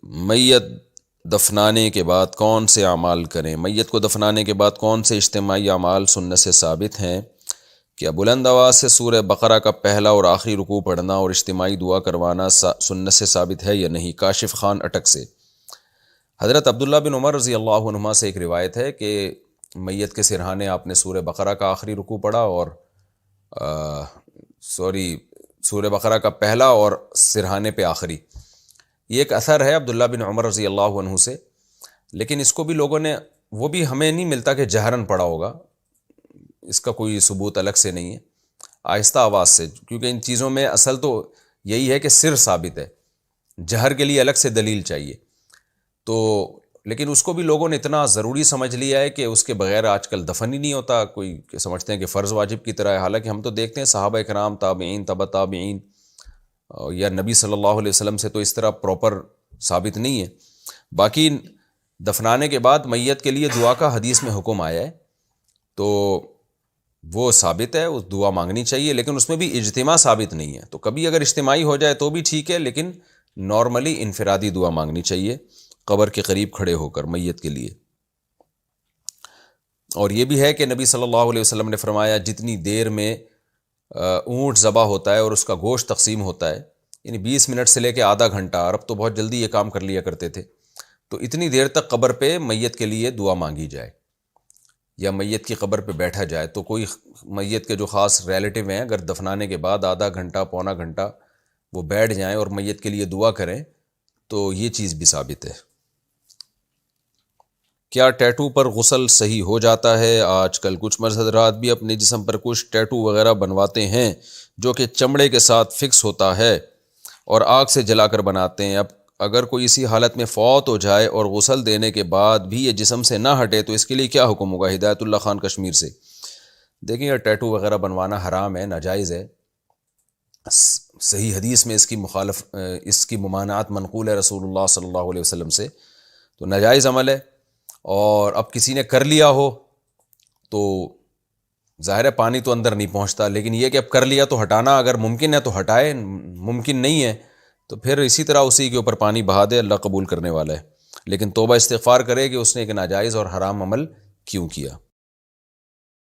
میت دفنانے کے بعد کون سے اعمال کریں؟ میت کو دفنانے کے بعد کون سے اجتماعی اعمال سنت سے ثابت ہیں؟ کیا بلند آواز سے سورہ بقرہ کا پہلا اور آخری رکوع پڑھنا اور اجتماعی دعا کروانا سنت سے ثابت ہے یا نہیں؟ کاشف خان اٹک سے۔ حضرت عبداللہ بن عمر رضی اللہ عنہما سے ایک روایت ہے کہ میت کے سرہانے آپ نے سورہ بقرہ کا آخری رکوع پڑھا اور سورہ بقرہ کا پہلا اور سرہانے پہ آخری۔ یہ ایک اثر ہے عبداللہ بن عمر رضی اللہ عنہ سے، لیکن اس کو بھی لوگوں نے، وہ بھی ہمیں نہیں ملتا کہ جہرن پڑھا ہوگا، اس کا کوئی ثبوت الگ سے نہیں ہے، آہستہ آواز سے، کیونکہ ان چیزوں میں اصل تو یہی ہے کہ سر ثابت ہے، جہر کے لیے الگ سے دلیل چاہیے۔ تو لیکن اس کو بھی لوگوں نے اتنا ضروری سمجھ لیا ہے کہ اس کے بغیر آج کل دفن ہی نہیں ہوتا، کوئی کہ سمجھتے ہیں کہ فرض واجب کی طرح ہے، حالانکہ ہم تو دیکھتے ہیں صحابہ کرام، تابعین، تبع تابعین یا نبی صلی اللہ علیہ وسلم سے تو اس طرح پراپر ثابت نہیں ہے۔ باقی دفنانے کے بعد میت کے لیے دعا کا حدیث میں حکم آیا ہے، تو وہ ثابت ہے، اس دعا مانگنی چاہیے، لیکن اس میں بھی اجتماع ثابت نہیں ہے، تو کبھی اگر اجتماعی ہو جائے تو بھی ٹھیک ہے، لیکن نارملی انفرادی دعا مانگنی چاہیے قبر کے قریب کھڑے ہو کر میت کے لیے۔ اور یہ بھی ہے کہ نبی صلی اللہ علیہ وسلم نے فرمایا جتنی دیر میں اونٹ ذبح ہوتا ہے اور اس کا گوشت تقسیم ہوتا ہے، یعنی 20 منٹ سے لے کے آدھا گھنٹہ، عرب تو بہت جلدی یہ کام کر لیا کرتے تھے، تو اتنی دیر تک قبر پہ میت کے لیے دعا مانگی جائے یا میت کی قبر پہ بیٹھا جائے۔ تو کوئی میت کے جو خاص ریلیٹیو ہیں اگر دفنانے کے بعد آدھا گھنٹہ پونا گھنٹہ وہ بیٹھ جائیں اور میت کے لیے دعا کریں تو یہ چیز بھی ثابت ہے۔ کیا ٹیٹو پر غسل صحیح ہو جاتا ہے؟ آج کل کچھ مرد حضرات بھی اپنے جسم پر کچھ ٹیٹو وغیرہ بنواتے ہیں جو کہ چمڑے کے ساتھ فکس ہوتا ہے اور آگ سے جلا کر بناتے ہیں۔ اب اگر کوئی اسی حالت میں فوت ہو جائے اور غسل دینے کے بعد بھی یہ جسم سے نہ ہٹے تو اس کے لیے کیا حکم ہوگا؟ ہدایت اللہ خان کشمیر سے۔ دیکھیں یہ ٹیٹو وغیرہ بنوانا حرام ہے، ناجائز ہے، صحیح حدیث میں اس کی ممانعت منقول ہے رسول اللہ صلی اللہ علیہ وسلم سے، تو ناجائز عمل ہے۔ اور اب کسی نے کر لیا ہو تو ظاہر ہے پانی تو اندر نہیں پہنچتا، لیکن یہ کہ اب کر لیا تو ہٹانا اگر ممکن ہے تو ہٹائے، ممکن نہیں ہے تو پھر اسی طرح اسی کے اوپر پانی بہا دے، اللہ قبول کرنے والا ہے، لیکن توبہ استغفار کرے کہ اس نے ایک ناجائز اور حرام عمل کیوں کیا۔